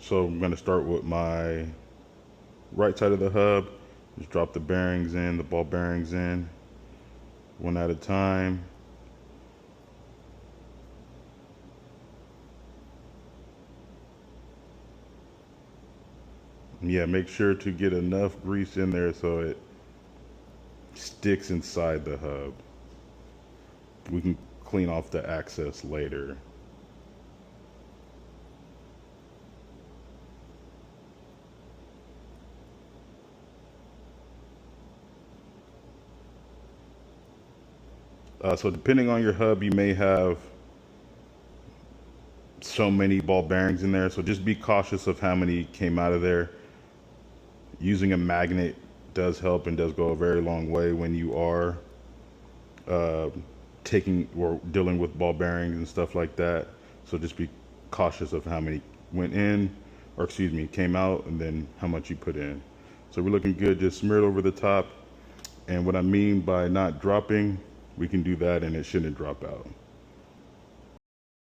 So I'm going to start with my right side of the hub. Just drop the bearings in, the ball bearings in, one at a time. Yeah, make sure to get enough grease in there so it sticks inside the hub. We can clean off the excess later. So depending on your hub, you may have so many ball bearings in there. So just be cautious of how many came out of there. Using a magnet does help and does go a very long way when you are taking or dealing with ball bearings and stuff like that. So just be cautious of how many went in, or excuse me, came out, and then how much you put in. So we're looking good. Just smear it over the top. And what I mean by not dropping, we can do that and it shouldn't drop out.